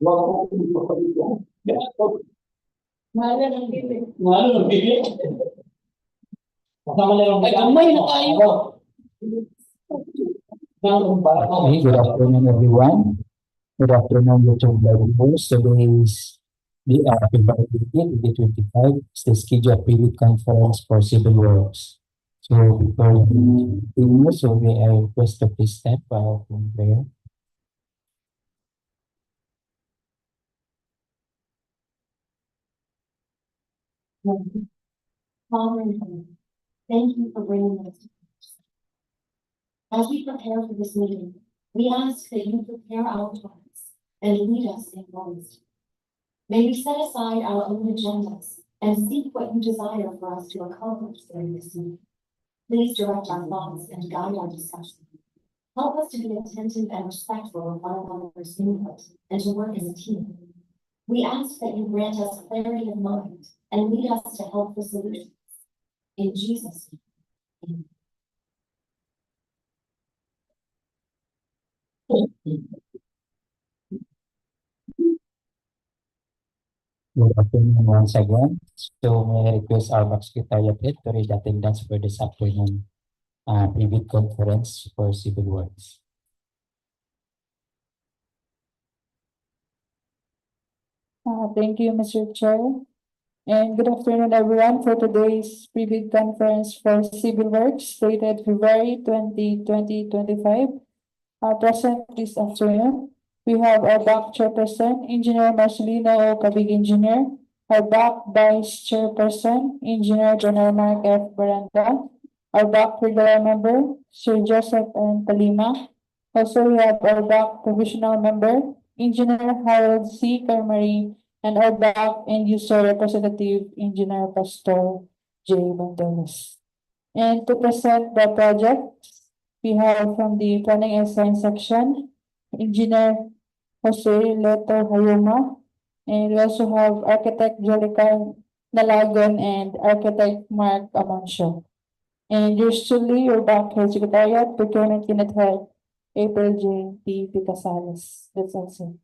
Okay, good afternoon, everyone. Good afternoon, YouTube viewers. Today is February 2025. It's the scheduled private conference for civil works. So before we continue, so may I request to please stand for our prayer. Father in heaven, thank you for bringing us to this. As we prepare for this meeting, we ask that you prepare our hearts and lead us in Christ. May we set aside our own agendas and seek what you desire for us to accomplish during this meeting. Please direct our thoughts and guide our discussion. Help us to be attentive and respectful of one another's input and to work as a team. We ask that you grant us clarity of mind and lead us to helpful solutions. In Jesus' name, amen. Good afternoon once again. So may I request our Secretariat Head to read attendance for this afternoon private conference for civil works. Thank you, Mr. Chair. And good afternoon, everyone, for today's private conference for civil works dated February 2025. Present this afternoon, we have our back chairperson, Engineer Marcelino Cabig Engineer, our back vice chairperson, Engineer General Mark F. Barangay, our back regular member, Sir Joseph N. Palima. Also, we have our back provisional member, Engineer Harold C. Carmari, and our back end user representative, Engineer Pastor J. Banderas. And to present the project, we have from the Planning and Science section, Engineer Jose Leto Hayuma, and we also have Architect Jolica Nalagon and Architect Mark Amancio. And usually your back head secretariat, Procurement Unit Head, April J. P. Picasales. That's also.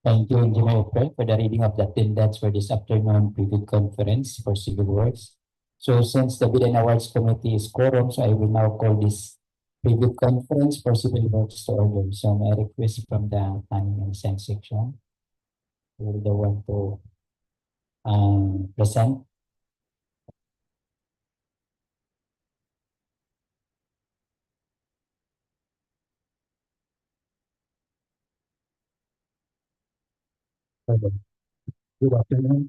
Thank you, Engineer April, for the reading of the attendance for this afternoon private conference for civil works. So since the Bid and Awards Committee is quorum, so I will now call this private conference for civil works to order. So may I request from the Planning and Science section, who will the one to present. Good afternoon.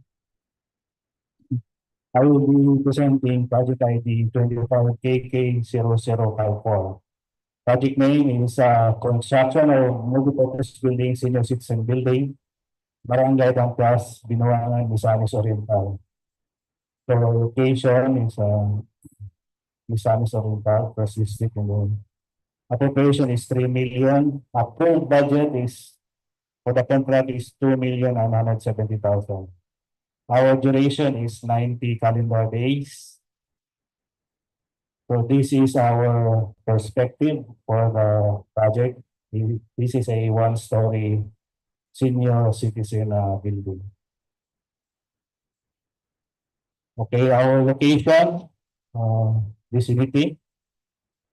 I will be presenting project ID 24KK0054. Project name is construction of multi-purpose building, senior citizen building, Barangay Dampias, Binuangan, Misamis Oriental. So location is Misamis Oriental, first district, and then appropriation is 3 million. Approved budget is for the contract is 2,970,000. Our duration is 90 calendar days. So this is our perspective for the project. This is a one-story senior citizen building. Okay, our location, vicinity.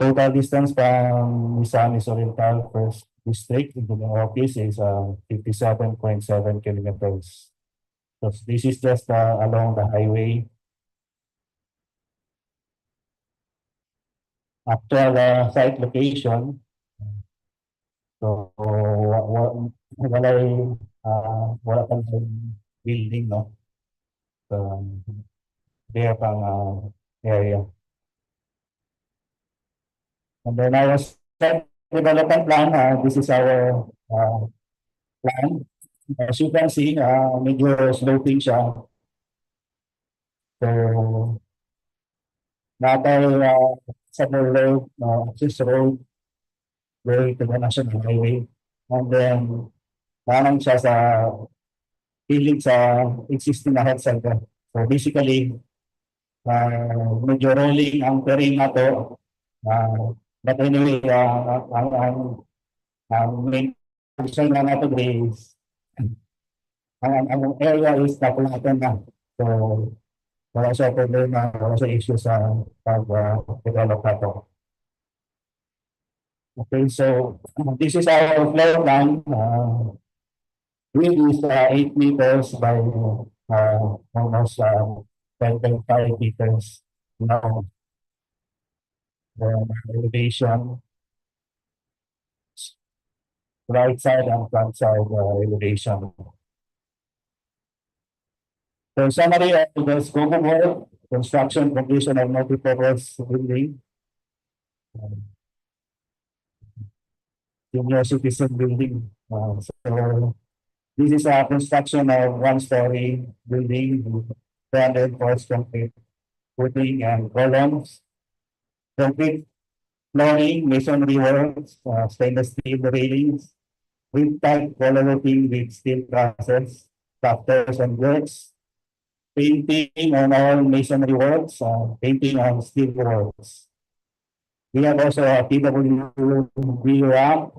Total distance from Misamis Oriental First District into the office is 57.7 kilometers. So this is just along the highway. Actual site location. So wala pang building, no? So, there pang area. And then our site development plan, this is our plan. As you can see, medyo sloping siya. So, Summer Road, access road, going to the National Highway. And then, parang siya sa piling sa existing na health center. So basically, medyo rolling ang terrain na to. But anyway, ang Main concern na natin is ang area is napulatan na. So, wala siya problema, wala siya issue sa pag-develop na to. Okay, so this is our floor plan. Width is 8 meters by almost 10.5 meters. Now, the elevation, right side and front side elevation. So summary of the scope of work, construction completion of multi-purpose building, senior citizen building. So this is a construction of one-story building with 300 concrete footing and columns, concrete flooring, masonry works, stainless steel railings, wind type color roofing with steel trusses, rafters and works, painting on all masonry works, painting on steel works. We have also a PWH ramp,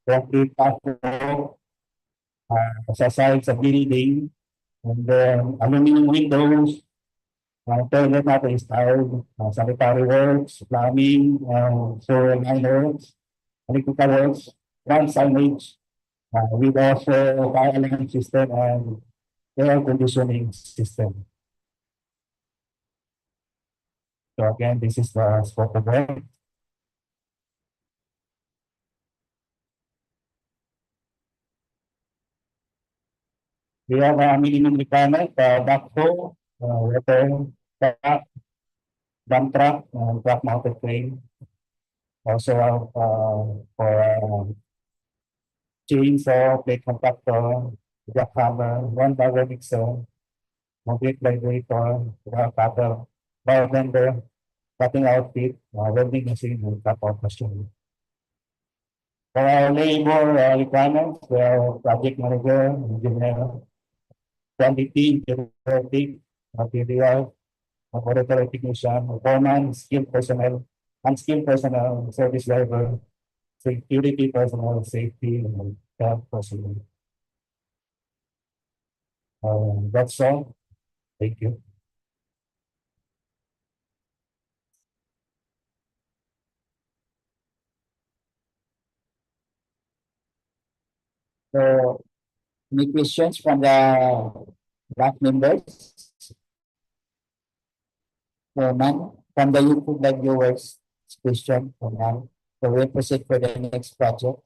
concrete pathway, sa sides of building, and then aluminum windows, toilet natin is tiled, sanitary works, plumbing, sewer line works, electrical works, ground signage, with also fire alarm system and air conditioning system. So again, this is the scope of work. We have a minimum requirement, backhoe, water truck, dump truck, truck mounted crane. Also for chainsaw, plate compactor, jackhammer, one power mixer, complete vibrator, cutter, bar bender, cutting outfit, welding machine, and cut off machine. For our labor requirements, we have project manager, engineer, quantity, theoretic, material, laboratory technician, foreman, skilled personnel, unskilled personnel, service driver, security personnel, safety, and health personnel. That's all. Thank you. So, any questions from the staff members? So, none from the YouTube live viewers, question for none. So, we'll proceed for the next project.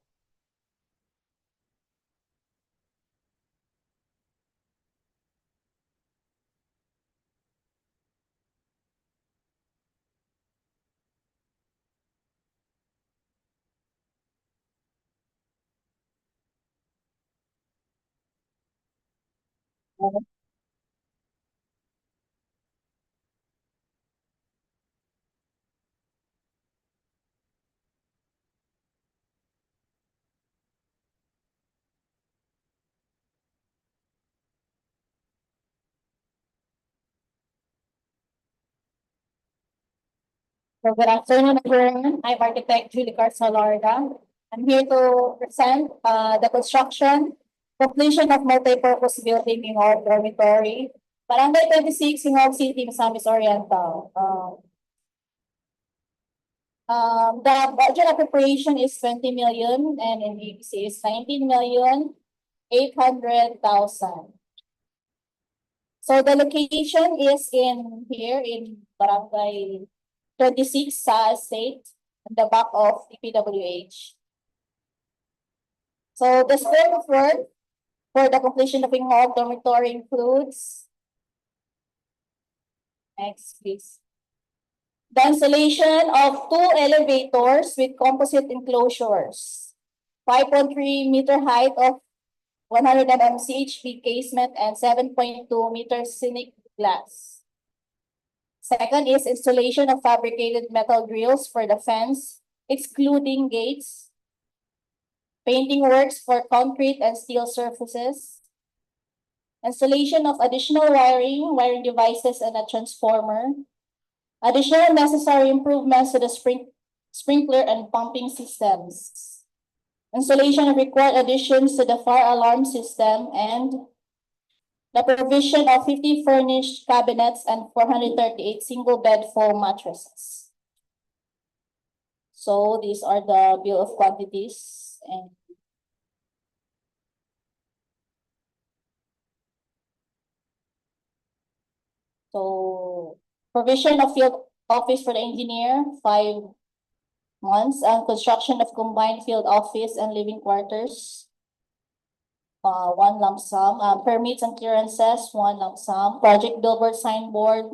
So good afternoon, everyone. I'm architect Julie Garza-Larga. I'm here to present the construction, completion of multi-purpose building in our dormitory, Barangay 26 in City, Misamis Oriental. The budget appropriation is 20 million and NBC is 19,800,000. So the location is in here in Barangay 26 sa estate, in the back of DPWH. So the scope of work for the completion of Gingoog dormitory includes, next please, the installation of 2 elevators with composite enclosures, 5.3 meter height of 100 mm CHP casement and 7.2 meter scenic glass. Second is installation of fabricated metal grills for the fence, excluding gates. Painting works for concrete and steel surfaces. Installation of additional wiring devices and a transformer. Additional necessary improvements to the sprinkler and pumping systems. installation of required additions to the fire alarm system, and the provision of 50 furnished cabinets and 438 single bed foam mattresses. So these are the bill of quantities, and so provision of field office for the engineer, 5 months, and construction of combined field office and living quarters, 1 lump sum, permits and clearances, 1 lump sum, project billboard signboard,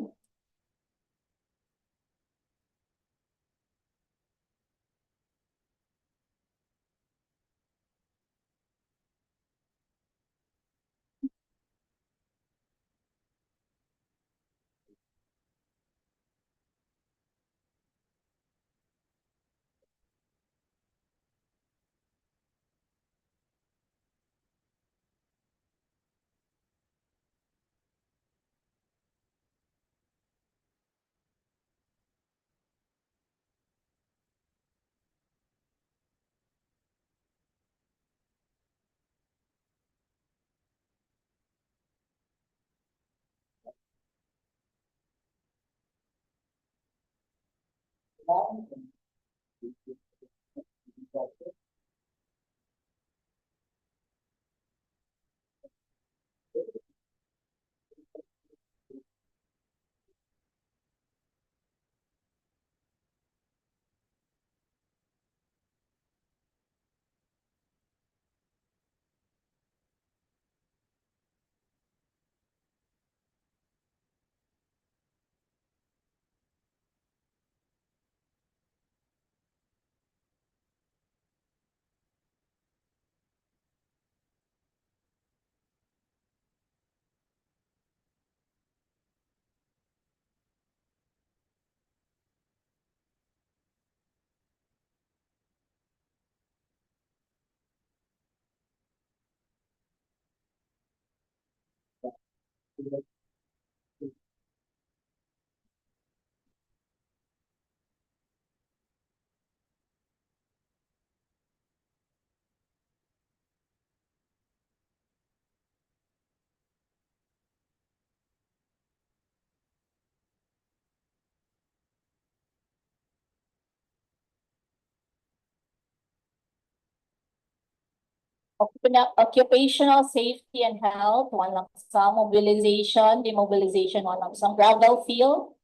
occupational safety and health, 1 lump sum, mobilization, demobilization, 1 lump sum, gravel field,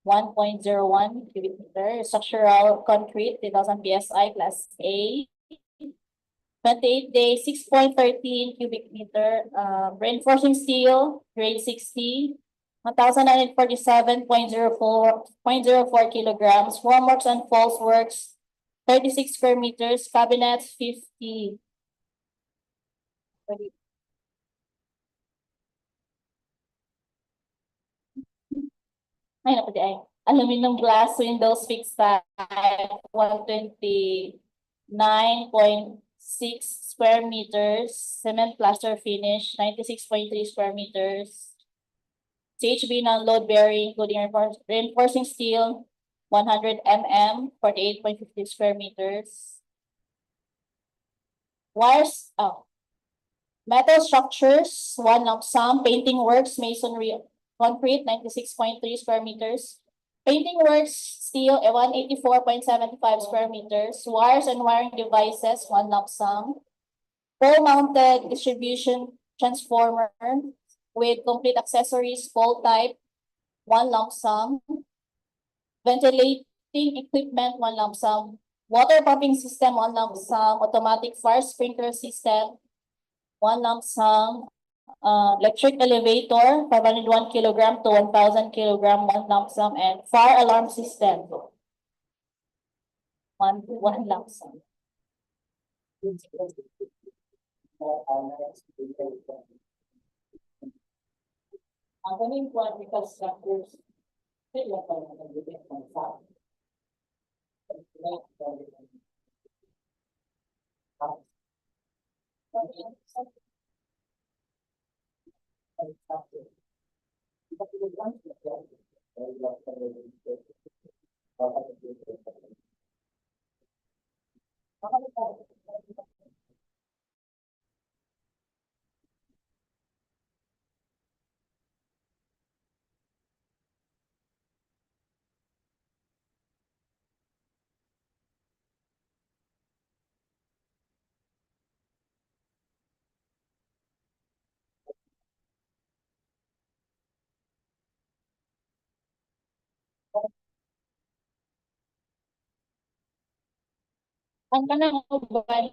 1.01 cubic meter, structural concrete, 3,000 PSI, class A, 28 days, 6.13 cubic meter, reinforcing steel, grade 60, 1,947.04 kilograms, formworks and false works, 36 square meters, cabinets, 50. Ay, naku di ay. Aluminum glass windows fixed type, 129.6 square meters, cement plaster finish, 96.3 square meters, CHB non-load bearing, including reinforcing steel, 100 mm, 48.50 square meters. Wires, metal structures, 1 lump sum, painting works, masonry, concrete, 96.3 square meters. Painting works, steel, 184.75 square meters. Wires and wiring devices, 1 lump sum. Pole-mounted distribution transformer with complete accessories, pole type, 1 lump sum. Ventilating equipment, 1 lump sum. Water pumping system, 1 lump sum. Automatic fire sprinkler system, 1 lump sum. Electric elevator, 501 kilogram to 1,000 kilogram, 1 lump sum, and fire alarm system, one lump sum. Ang kaming political structures, sila pa naman nagiging bansa. Ang kanang uban.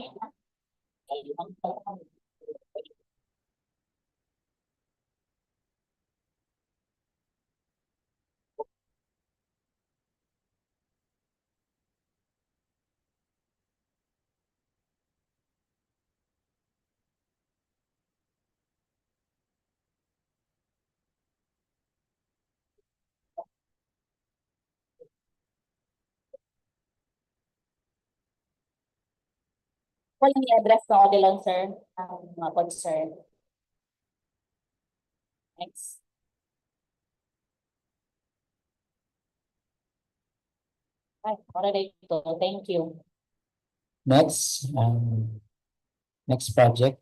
Walang i-address na ako lang, sir. Ang mga concern. Next. Ay, alright ito. Thank you. Next project.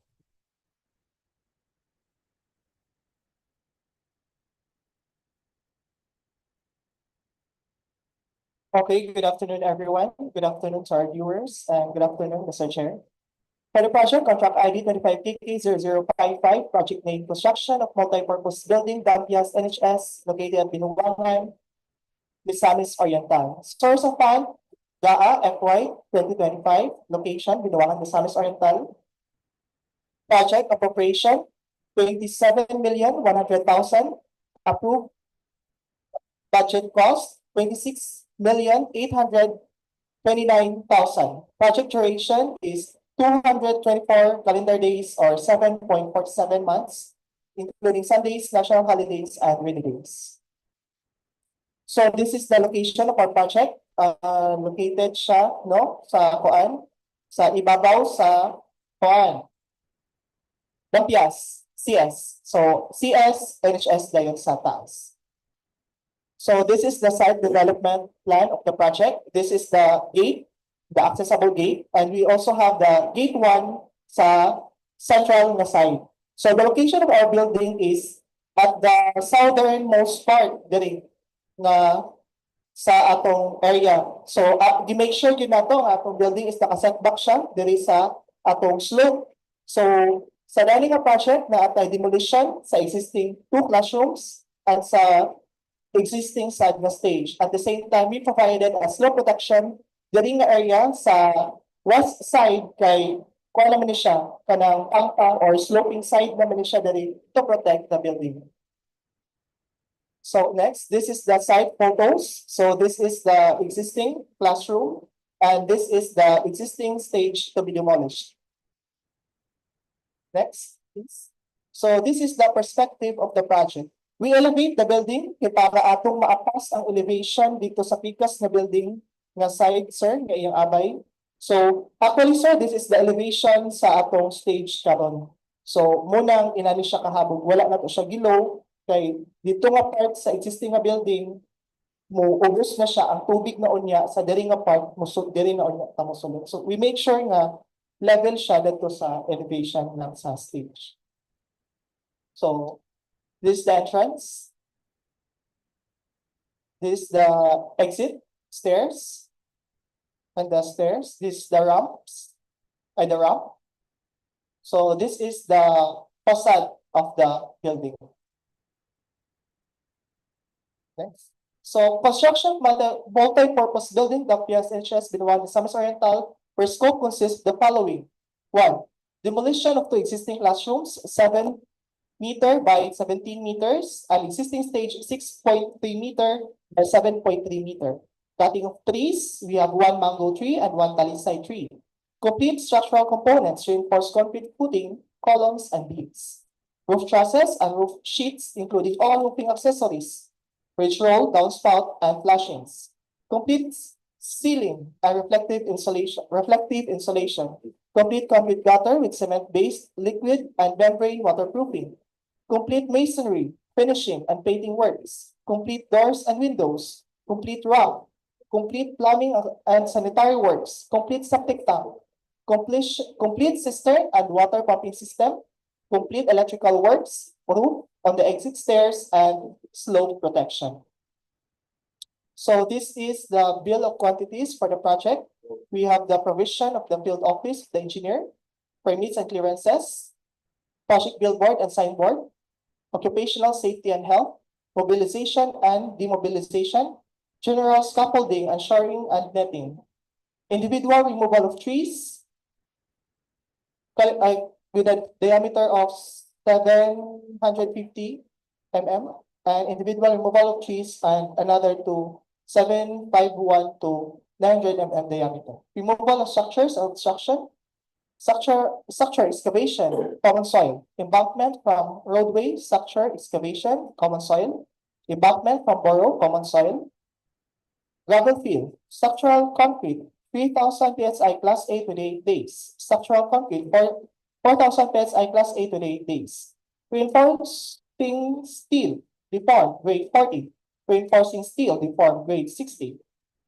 Okay, good afternoon, everyone. Good afternoon to our viewers, and good afternoon, Mr. Chair. For the project, contract ID 25KK0055, project name construction of multipurpose building, Dampias, NHS, located at Binuangan, Misamis Oriental. Source of fund, DAA FY 2025, location, Binuangan, Misamis Oriental. Project appropriation, 27,100,000, approved. Budget cost, 26,829,000. Project duration is 224 calendar days or 7.47 months, including Sundays, national holidays, and rainy days. So this is the location of our project. Located siya, no, sa ibabaw sa Dampias, CS. So CS, NHS dayon sa taas. So this is the site development plan of the project. This is the gate, the accessible gate, and we also have the gate 1 sa central na side. So the location of our building is at the southernmost part diri na sa atong area. So gi-make sure yun nato ang atong building is naka-setback siya diri sa atong slope. So sa dali nga project na atay demolition sa existing 2 classrooms and sa existing side na stage. At the same time, we provided a slope protection diri nga area sa west side kay kuha naman ni siya kanang pangpang or sloping side naman ni siya diri to protect the building. So next, this is the site photos. So this is the existing classroom and this is the existing stage to be demolished. Next, please. So this is the perspective of the project. We elevate the building para atong maapas ang elevation dito sa pikas na building nga side, sir, nga iyang abay. So actually, sir, this is the elevation sa atong stage karon. So munang inani siya kahabog, wala na to siya gilow kay dito nga part sa existing nga building mo ubos na siya ang tubig na unya sa diri nga part diri na unya ta mosulod. So we make sure nga level siya dito sa elevation ng sa stage. So this is the entrance. This is the exit stairs. And the stairs. This is the ramps. The ramp. So this is the facade of the building. Next. So construction multi-purpose building, Dampias, NHS, Binuangan, Misamis Oriental, where scope consists the following. 1. Demolition of 2 existing classrooms, 7 meter by 17 meters, and existing stage 6.3 meter by 7.3 meter. Cutting of trees, we have 1 mango tree and 1 talisay tree. Complete structural components, reinforced concrete footing, columns, and beams. Roof trusses and roof sheets, including all roofing accessories, ridge roll, downspout, and flashings. Complete ceiling and reflective insulation. Complete concrete gutter with cement-based liquid and membrane waterproofing. Complete masonry, finishing, and painting works. Complete doors and windows. Complete roof. Complete plumbing and sanitary works. Complete septic tank. Complete cistern and water pumping system. Complete electrical works, roof on the exit stairs, and slope protection. So this is the bill of quantities for the project. We have the provision of the field office, the engineer, permits and clearances, project billboard and signboard, occupational safety and health, mobilization and demobilization, general scaffolding and shoring and netting, individual removal of trees with a diameter of 750 mm, and individual removal of trees and another to 751 to 900 mm diameter. Removal of structures or obstruction, structure excavation, common soil, embankment from roadway, structure excavation, common soil, embankment from borough, common soil, gravel field, structural concrete, 3,000 PSI class A to 8 days. Structural concrete, 4,000 PSI class A to 8 days. Reinforcing steel, deformed, grade 40. Reinforcing steel, deformed, grade 60.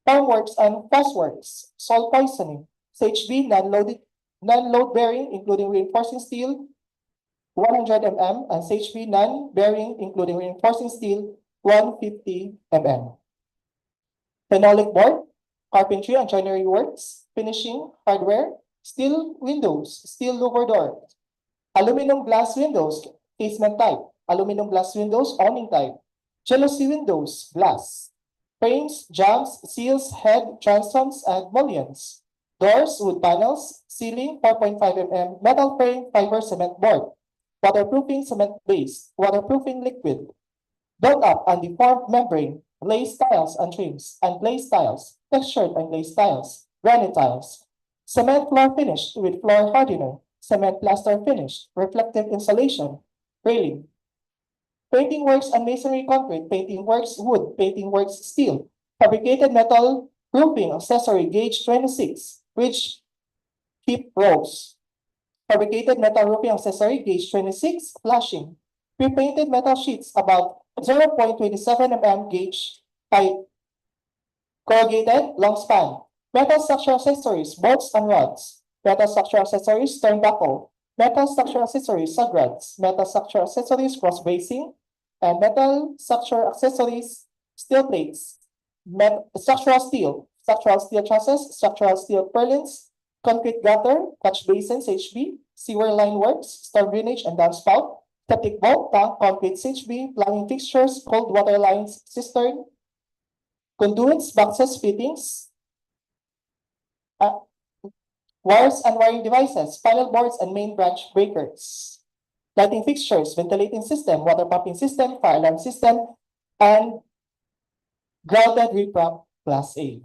Formworks and crossworks, soil poisoning, CHB, non-load bearing, including reinforcing steel, 100 mm, and CHB non-bearing, including reinforcing steel, 150 mm. Phenolic board, carpentry and joinery works, finishing, hardware, steel windows, steel louver doors, aluminum glass windows, casement type, aluminum glass windows, awning type, jealousy windows, glass, frames, jambs, seals, head, transoms, and mullions, doors, wood panels, ceiling, 4.5 mm, metal frame, fiber cement board, waterproofing cement base, waterproofing liquid, built up and deformed membrane, glazed tiles and trims, and glazed tiles, textured and glazed tiles, granite tiles, cement floor finished with floor hardener, cement plaster finished, reflective insulation, railing, painting works and masonry concrete, painting works wood, painting works steel, fabricated metal roofing accessory gauge 26, which keep rolls, fabricated metal roofing accessory gauge 26, flashing, pre-painted metal sheets about 0.27 mm gauge height, corrugated long span, metal structural accessories, bolts and rods, metal structural accessories, turnbuckle, metal structural accessories, stud rods, metal structural accessories, cross bracing, and metal structural accessories, steel plates, structural steel trusses, structural steel purlins, concrete gutter, catch basins, HB, sewer line works, storm drainage and downspout, septic vault, tank, concrete HB, plumbing fixtures, cold water lines, cistern, conduits, boxes, fittings, wires and wiring devices, panel boards and main branch breakers, lighting fixtures, ventilating system, water pumping system, fire alarm system, and grounded riprap class A.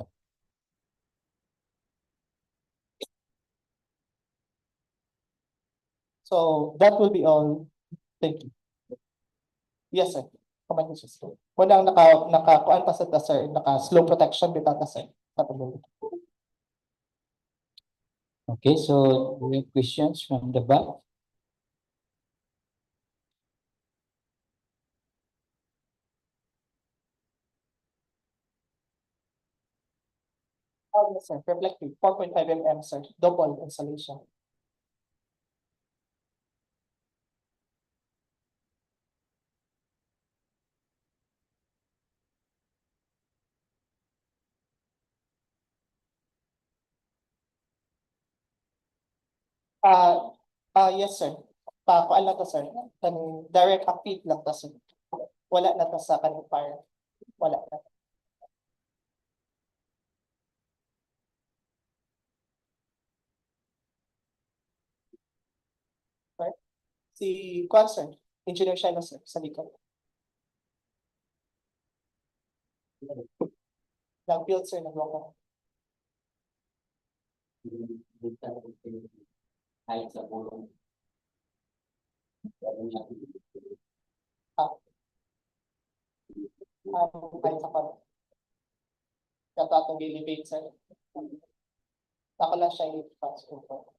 So that will be all. Thank you. Yes, sir. Comment mo, sir. Walang naka-kuan pa sa sir, naka-slow protection bita ta, sir. Okay, so we have questions from the back. Oh, yes, sir. Reflective, 4.5 mm, sir. Double insulation. Yes, sir. Kuan lang to, sir. Direct upbeat lang to, sir. Wala na to sa kanang fire. Wala na. Right? Si kuan, sir. Engineer siya, sir, sa likod. Nag-build, sir, nag-local. Ay, sa bulong. Kahit sa kuan. Kato atong elevate, sir. Ako lang siya yung pasok ko.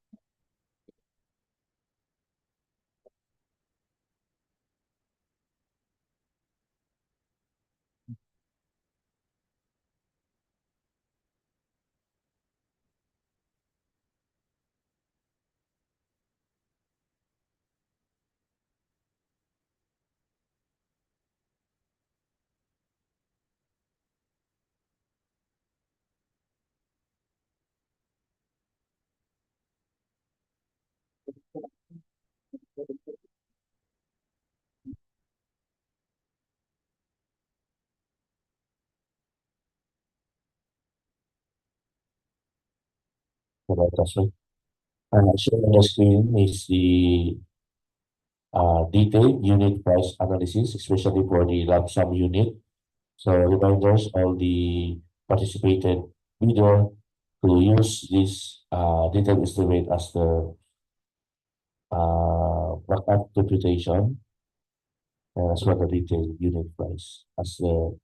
about us, right? Shown on the screen is the detailed unit price analysis, especially for the lump sum unit. So reminders, all the participated bidder to use this detailed estimate as the backup computation, as well the detailed unit price as the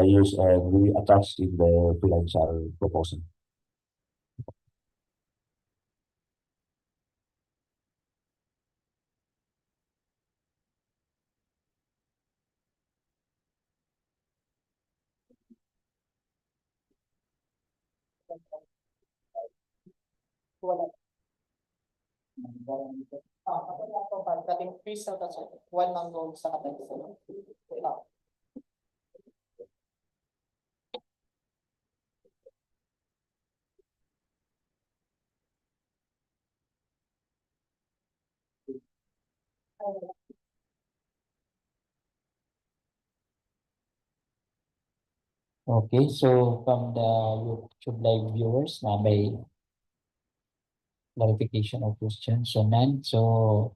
use and we attached in the financial proposal. Wala. Dating increase na kasi one ang goal sa kanila. Okay, so from the YouTube live viewers, na may clarification or questions, so none. So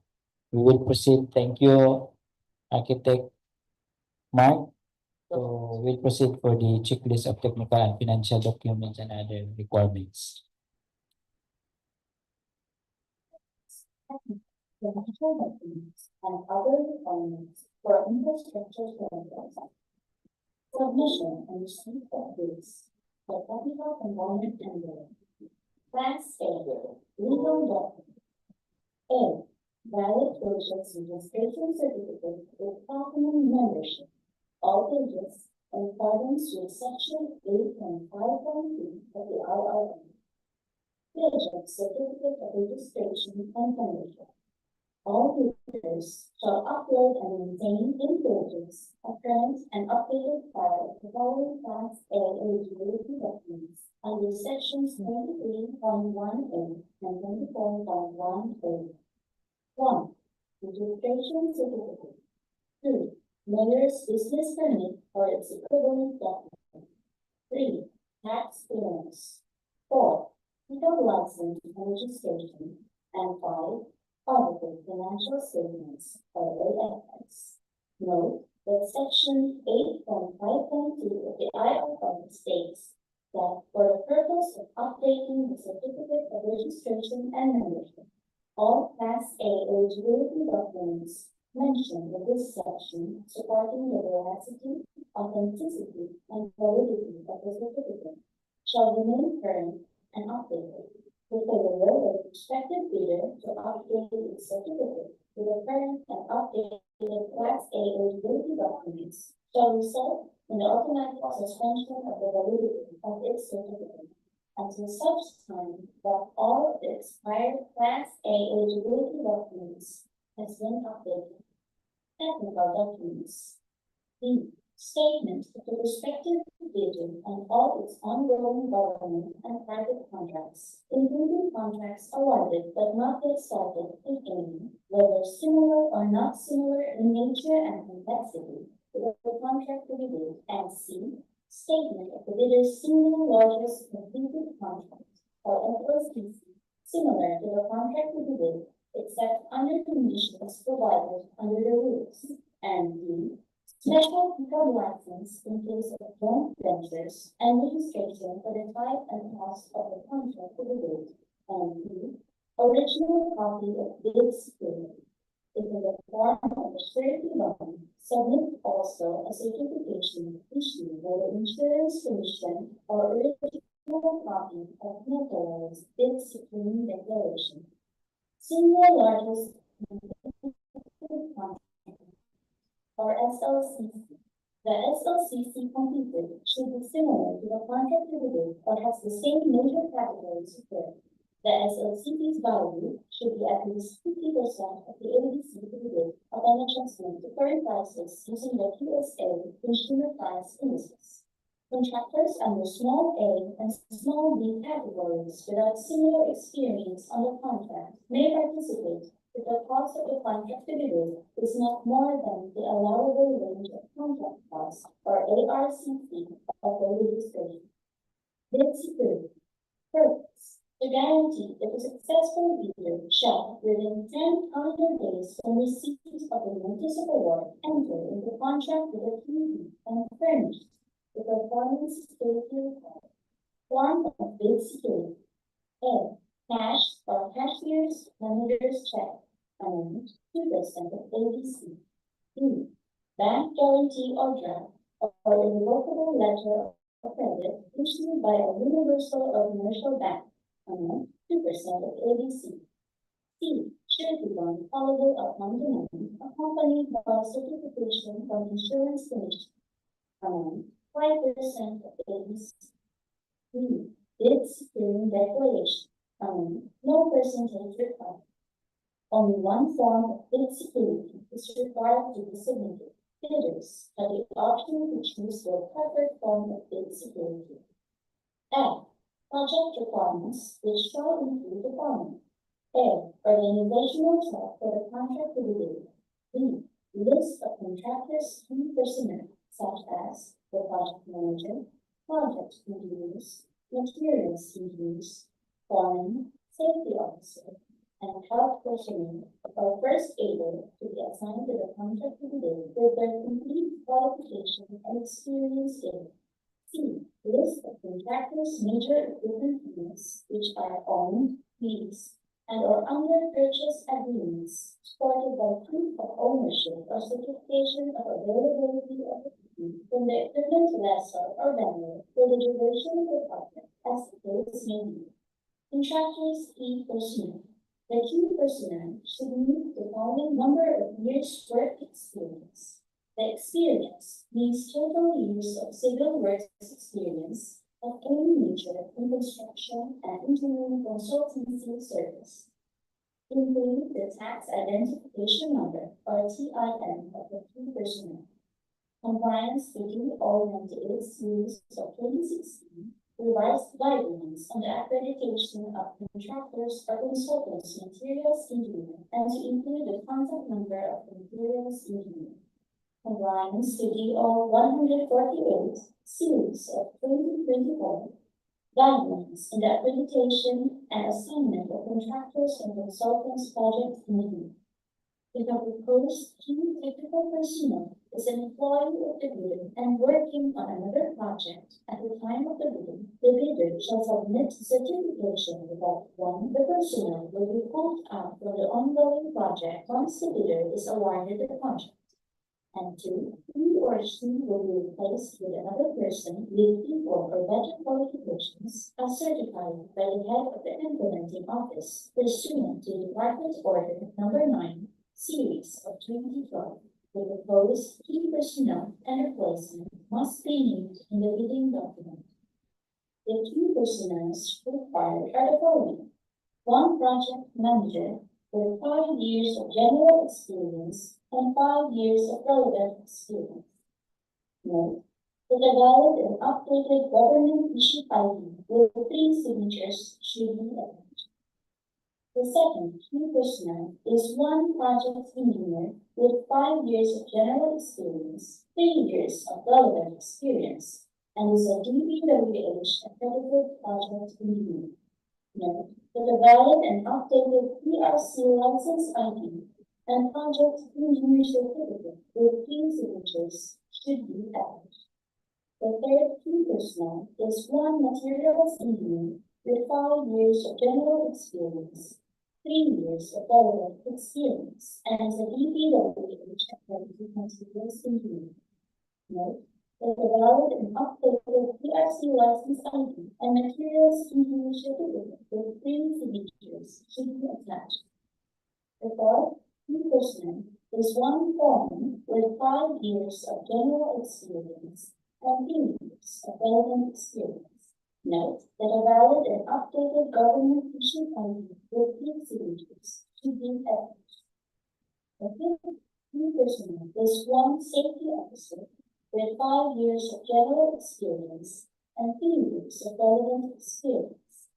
we will proceed. Thank you, Architect Mark. So we'll proceed for the checklist of technical and financial documents and other requirements. Financial documents and other requirements for infrastructure projects. Submission and receipt of bids for technical component and work. Class A, legal document. A, valid purchase registration certificate with platinum membership. All pages in accordance with section 8.5.2 of the RRM. Project certificate of registration and membership. All bidders shall upload and maintain in pages a current and updated file of the following Class A eligibility documents under sections 23.1A and 24.1A. 1. Registration certificate. 2. Mayor's business permit or its equivalent document. 3. Tax clearance. 4. Legal license and registration. And 5. Audited financial statements or AFS. Note that section 8.5.2 of the IRR states that for the purpose of updating the certificate of registration and membership, all Class A eligibility documents mentioned in this section supporting the veracity, authenticity, and validity of the certificate shall remain current and updated, with the will of prospective bidder to update its certificate to the current and updated Class A eligibility documents shall result in the automatic suspension of the validity of its certificate until such time that all of the expired Class A eligibility documents has been updated. Technical documents. B. Statement of the respective bidder and all its ongoing government and private contracts, including contracts awarded but not yet started, if any, whether similar or not similar in nature and complexity to the contract to be bid. And C. Statement of the bidder's single largest completed contract or FLCC similar to the contract to be bid, except under conditions provided under the rules. And D. Special control license in case of joint ventures and registration for the type and cost of the contract to be bid. And B. Original copy of bid security. If in the form of a surety bond, submit also a certification issued by the Insurance Commission or original copy of notarized bid securing declaration. Single largest contract or SLCC. The SLCC completed should be similar to the contract to be bid or has the same major categories secured. The SLCC's value should be at least 50% of the ABC to be bid upon adjustment to current prices using the QSA consumer price indices. Contractors under small A and small B categories without similar experience on the contract may participate if the cost of the contract to be bid is not more than the allowable range of contract costs or ARCC of the registration. Bid security. Purpose. To guarantee that the successful bidder shall, within 10 calendar days from receipt of the notice of award, enter into contract with the committee and furnish the performance security required. Form of bid security. A. Cash or cashier's manager's check, amount 2% of ABC. B. Bank guarantee or draft or irrevocable letter of credit issued by a universal or commercial bank, amount 2% of ABC. C. Surety bond payable upon demand, accompanied by a certification from insurance commission, amount 5% of ABC. D. Bid securing declaration, amount no percentage required. Only one form of bid security is required to be submitted. Bidders have the option to choose their preferred form of bid security. F. Project requirements, which shall include the following. A. Organizational chart for the contract to be bid. B. List of contractors and personnel, such as the project manager, project engineers, materials engineers, foreman, safety officer, and health personnel are first able to be assigned to the contract to be bid with their complete qualification and experience given. C. List of contractors' major equipment units which are owned, leased, and or under purchase agreements supported by proof of ownership or certification of availability of equipment from the equipment lessor or vendor for the duration of the contract as the case may be. Contractors' key personnel. The key personnel should meet the following number of years' work experience. The experience means total years of civil works experience of any nature in construction and engineering consultancy service, including the tax identification number or TIN of the key personnel. Compliance with DEO 98 series of 2016 revised guidelines on the accreditation of contractors or consultants materials engineer and to include the contact number of the materials engineer. Compliance to DEO 148 series of 2024 guidelines in the accreditation and assignment of contractors and consultants project engineer. If a proposed key technical personnel is an employee of the bidder and working on another project at the time of the bidding, the bidder shall submit certification that 1. The personnel will be pulled out from the ongoing project once the bidder is awarded the contract, and 2. He or she will be replaced with another person with equal or better qualifications as certified by the head of the implementing office pursuant to Department Order Number 9, Series of 2012. The proposed key personnel and replacement must be named in the bidding document. The key personnel required are the following. 1 project manager with 5 years of general experience and 5 years of relevant experience. Note that a valid and updated government issued ID with 3 signatures should be attached. The second key personnel is 1 project engineer with 5 years of general experience, 3 years of relevant experience, and is a DPWH accredited project engineer. Note that a valid and updated PRC license ID and project engineer certificate with 3 signatures should be attached. The third key personnel is 1 materials engineer with 5 years of general experience, 3 years of relevant experience, and is a DPWH accredited materials engineer. Note that the valid and updated PRC license ID and materials engineer certificate with 3 signatures should be attached. The fourth key personnel is 1 foreman with 5 years of general experience and 3 years of relevant experience. Note that a valid and updated government issued ID with 3 signatures should be attached. The fifth key personnel is 1 safety officer with 5 years of general experience and 3 years of relevant experience.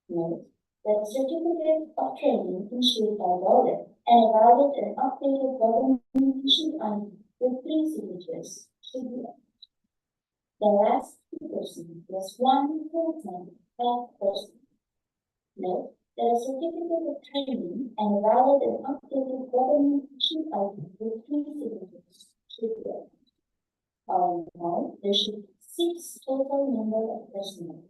Note that a certificate of training issued by Walden and a valid and updated government issued ID with 3 signatures should be attached. The last key person is 1 full-time health person Note that a certificate of training and a valid and updated government issued ID with 3 signatures should be obtained. All in all, there should be 6 total number of personnel.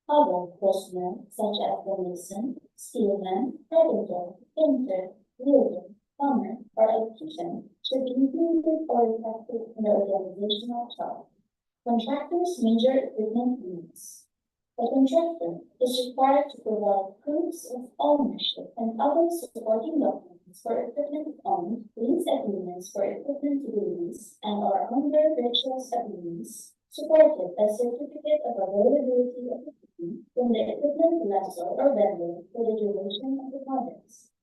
Other personnel such as the mason, steelman, carpenter, painter, welder, plumber, or electrician should be included or reflected in the organizational chart. Contractors' major equipment needs. A contractor is required to provide proofs of ownership and other supporting documents for equipment owned, lease agreements for equipment to be leased, and or under purchase agreements, supported by certificate of availability of equipment from the equipment lessor or vendor for the duration of the contracts.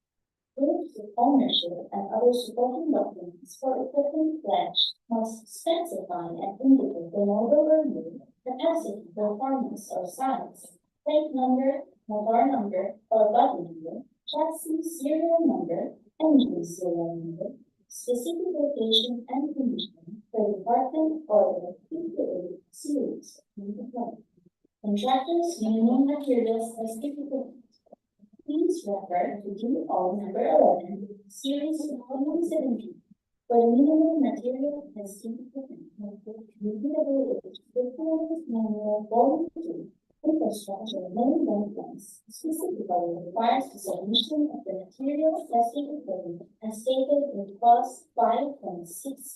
Proofs of ownership and other supporting documents for equipment pledged must specify and indicate the model or year, capacity, performance or size, plate number, motor number or body number, chassis serial number, engine serial number, specific location and condition for department or DPWH series of deployment. Contractors minimum materials specification. Please refer to DEO number 11, series 117, for the minimum material testing equipment. DPWH Performance Manual Volume 2, Infrastructure Main Plans, specifically requires the submission of the material testing equipment as stated in clause 5.6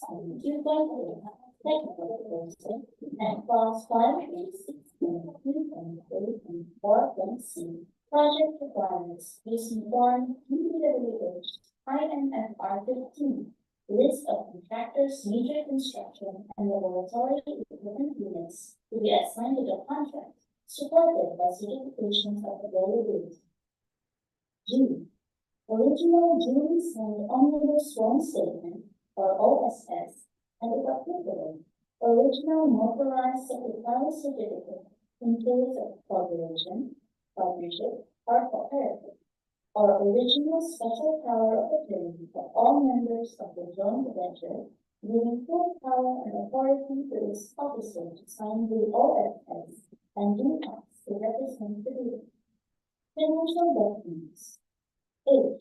and 2.8, technical proposal, and clause 5.6 and 3.8 and 4.c. Project requirements using form DPWH INFR 15, list of contractors, major construction, and laboratory equipment units to be assigned to the contract, supported by certifications of availability. G. Original duly signed omnibus sworn statement, or OSS, and if applicable, original motorized secretarial certificate in case of corporation, partnership, or cooperative, or original special power of attorney for all members of the joint venture, giving full power and authority to its officer to sign the OSS and do acts to represent the group. Financial documents. 8.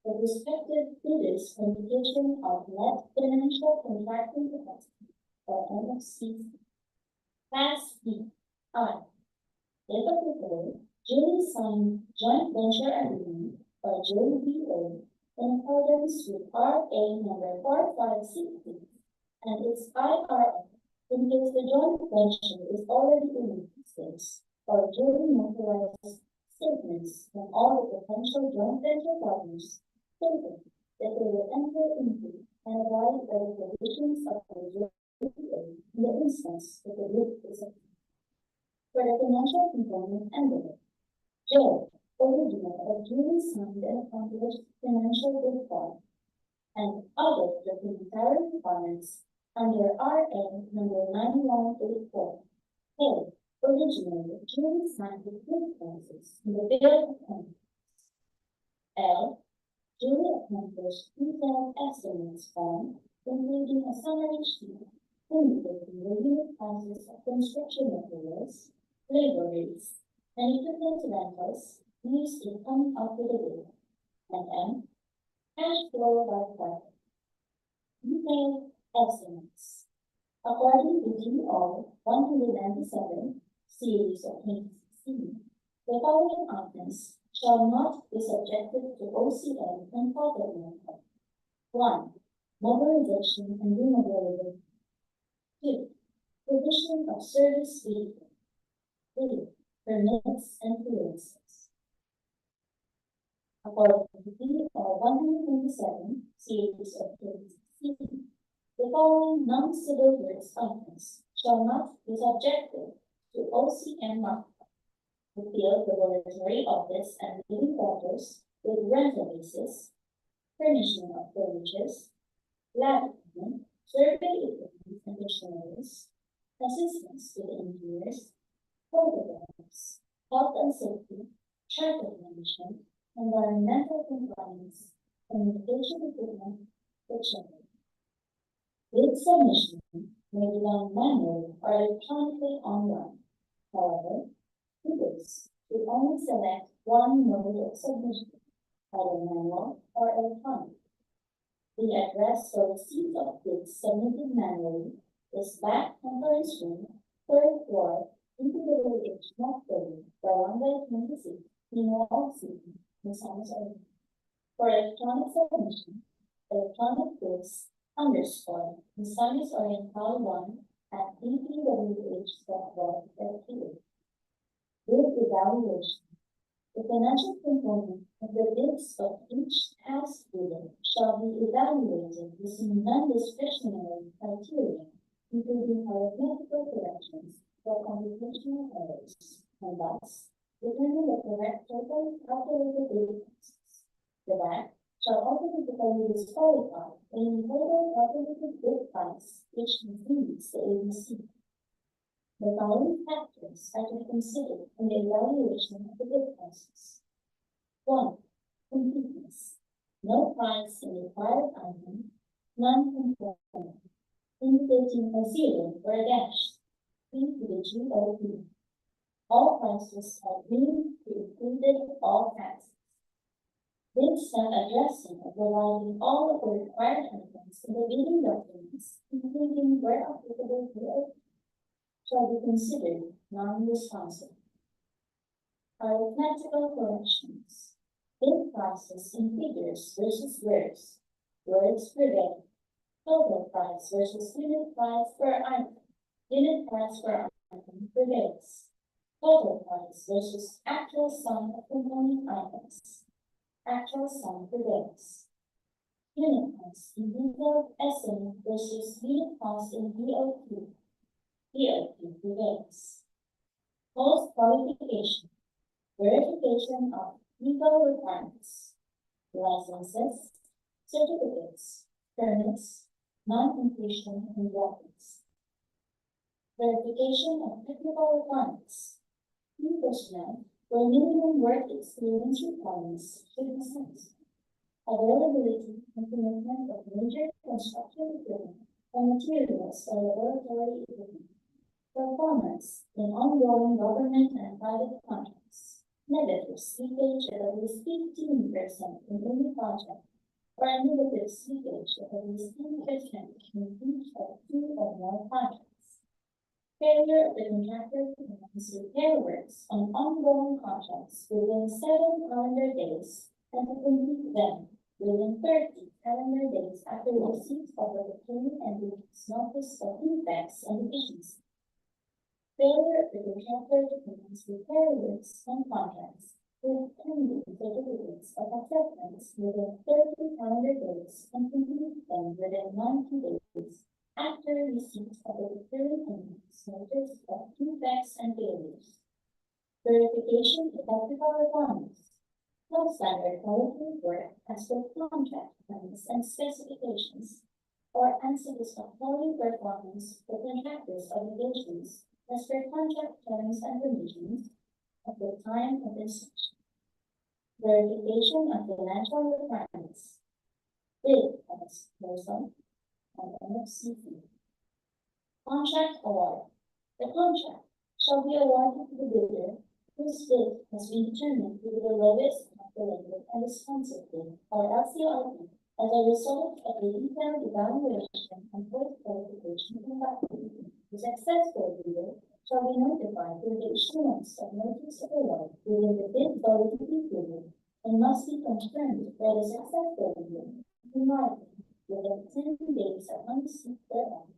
The respective bidders' communication of net financial contracting capacity, or NFC. Class B. I. If applicable, duly signed joint venture agreement or JVA in accordance with RA number 4560 and its IRF in case the joint venture is already in existence, or duly notarized statements from all the potential joint venture partners stating that they will enter into and abide by the provisions of the JVA in the instance that the group is approved. For the financial component envelope, J. Original or duly signed and accomplished financial report and other documentary requirements under RA number 9184. K. Original duly signed with prices in the bill of payments. L. Duly accomplished detailed estimates form, including a summary sheet indicating the unit prices of construction materials, labor rates, and equipment rentals used in coming up with a bill. And M. Cash flow by project. Detailed estimates. According to DEO 197, series of 2016, the following items shall not be subjected to OCM and profit method. 1. Mobilization and remobilization. 2. Provision of service vehicle. 3. Permits and clearances. According to DEO 127, series of 2016, the following non-civil works items shall not be subjected to OCM markup. The field laboratory office and living quarters with rental basis, furnishing of furnitures, lab equipment, survey equipment and machineries, assistance to the engineers, photographs, health and safety, traffic management, environmental compliance, communication equipment, etc. Bid submission may be done manually or electronically online. However, bidders should only select one mode of submission, either manual or electronic. The address for receipt of goods submitted manually is back conference room, third floor, DPWH Barangay 26, Binuangan City, Misamis Oriental. For electronic submission, electronic goods _ Misamis Oriental 1 at DPWH.gov.ph. With evaluation, the financial component of the bids of each task bidder shall be evaluated using non-discretionary criteria, including arithmetical corrections for computational errors, and thus determine the correct total calculated bid prices. The back shall automatically disqualify any total calculated bid price which exceeds the ABC. The following factors are to be considered in the evaluation of the bid prices. 1. Completeness. No price in the required item, non-conforming, indicating a 0 or a dash, to the GOP. All prices are green to included all taxes. Bids not addressing or providing all of the required items in the bidding documents, including where applicable GOP, shall be considered non-responsive. Arithmetical corrections. Bid prices in figures versus words. Words per day. Total price versus unit price per item. Unit price per item per days. Total price versus actual sum of component items. Actual sum per days. Unit price in detailed estimate versus unit cost in DOQ. DOQ prevails. Post qualification, verification of legal requirements, licenses, certificates, permits, non-completion, and weapons. Verification of technical requirements. Key personnel where minimum work experience requirements should be set. Availability and commitment of major construction equipment and materials or laboratory equipment. Performance in ongoing government and private contracts. Negative leakage of at least 15% in any project, or a negative leakage of at least 10% in each of 2 or more projects. Failure of the contractor to commence repair works on ongoing contracts within 7 calendar days and to complete them within 30 calendar days after receipt of the procurement and release notice of defects and deficiencies. Failure of the contractor to commence repair works on contracts with pending certificates of acceptance within 30 calendar days and complete them within 90 days after receipt of the procurement and release notice of defects and failures. Verification of technical requirements. Substandard quality work as per contract terms and specifications, or unsatisfactory performance for contractors' obligations as per contract terms and conditions at the time of inspection. Verification of financial requirements. Bid as person and NFCP. Contract award. The contract shall be awarded to the bidder whose bid has been determined to be the lowest calculated and responsive bid, or LCRP, as a result of the detailed evaluation and post-qualification conducted. The successful bidder shall be notified through the issuance of notice of award within the bid validity period and must be confirmed by the successful bidder in writing within 10 days upon receipt thereof,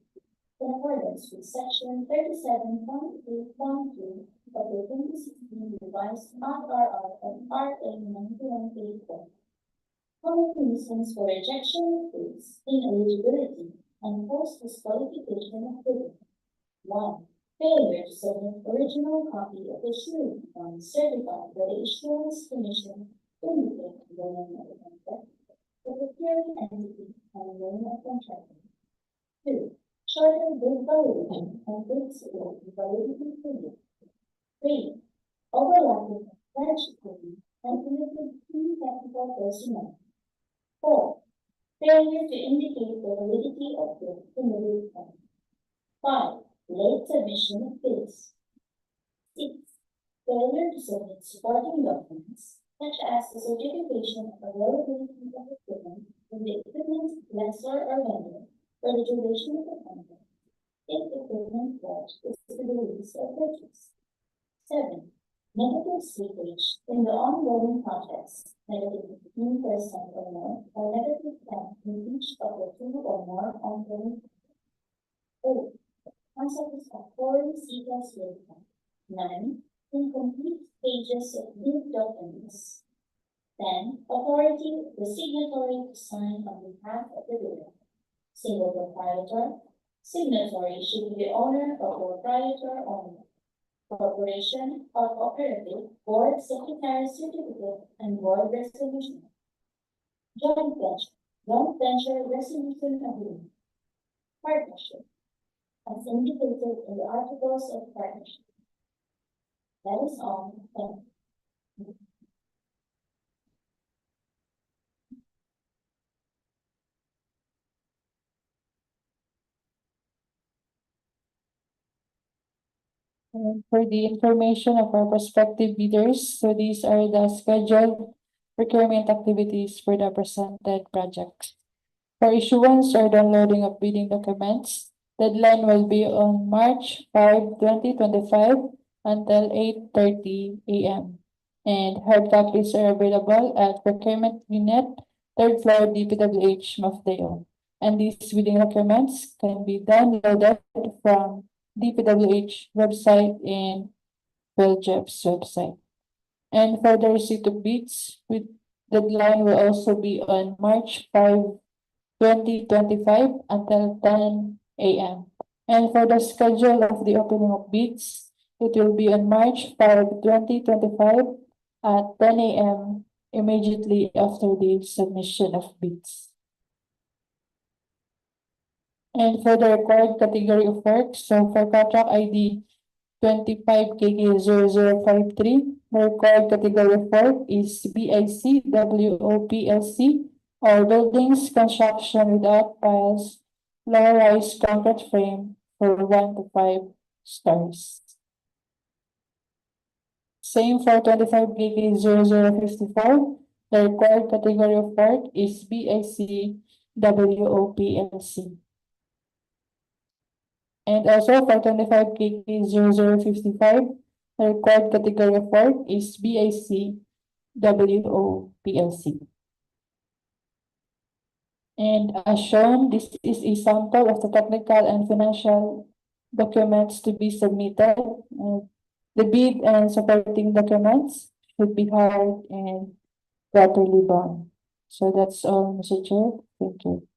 in accordance with section 37.3.2 of the 2016 revised RRR and RA 9184. Common reasons for rejection includes ineligibility and post-disqualification of bidder. 1. Failure to submit original copy of the surety form certified by the Issuance Commission indicating the name of the contractor, the procuring entity, and the name of contractor. 2. Shorter bid validity and bid validity period. 3. Overlapping of pledge equipment and limited key technical personnel. 4. Failure to indicate the validity of bid in the bid form. 5. Late submission of bids. 6. Failure to submit supporting documents, such as the certification of availability of equipment from the equipment lessor or vendor for the duration of the contract, if equipment pledge is to be released or purchased. 7. Negative slippage in the ongoing projects, negative 15% or more, or negative 10 in each of the 2 or more ongoing. 8. Concept of foreign CPS waiver. 9. Incomplete pages of new documents. 10. Authority of the signatory to sign on behalf of the bidder. Single proprietor. Signatory should be the owner or proprietor only. Corporation or cooperative, board secretary certificate, and board resolution. Joint venture resolution agreement. Partnership, as indicated in the articles of partnership. That is all. Thank you. And for the information of our prospective bidders, so these are the scheduled procurement activities for the presented projects. For issuance or downloading of bidding documents, deadline will be on March 5, 2025 until 8:30 AM. And hard copies are available at Procurement Unit, 3rd floor, DPWH Misamis. And these bidding documents can be downloaded from DPWH website and Jeff's website. And for the receipt of bids, with deadline will also be on March 5, 2025 until 10 AM. And for the schedule of the opening of bids, it will be on March 5, 2025 at 10 AM immediately after the submission of bids. And for the required category of work, so for contract ID 25KK0053, the required category of work is BIC, WOPLC, or buildings construction without piles, low-rise concrete frame for 1 to 5 stars. Same for 25KK0054, the required category of work is BIC, WOPLC. And also for 25KK0055, the required category of work is BIC, WOPLC. And as shown, this is a sample of the technical and financial documents to be submitted. The bid and supporting documents should be hard and properly bound. So that's all, Mr. Chair. Thank you.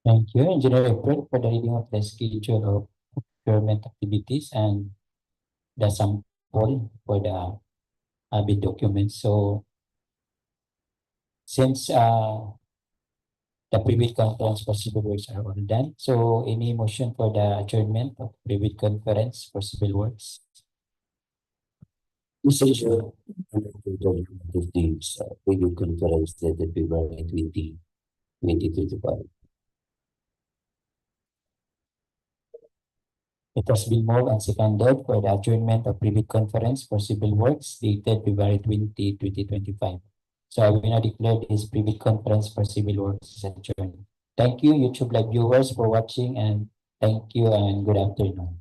Thank you, Engineer April, for the reading of the schedule of procurement activities and the sample for the bid documents. So since the pre-bid conference for civil works are all done, so any motion for the adjournment of pre-bid conference for civil works? This is the video conference dated February 20, 2025. It has been moved and seconded for the adjournment of pre-bid conference for civil works dated February 20, 2025. So I will now declare this pre-bid conference for civil works is adjourned. Thank you, YouTube Live viewers, for watching, and thank you and good afternoon.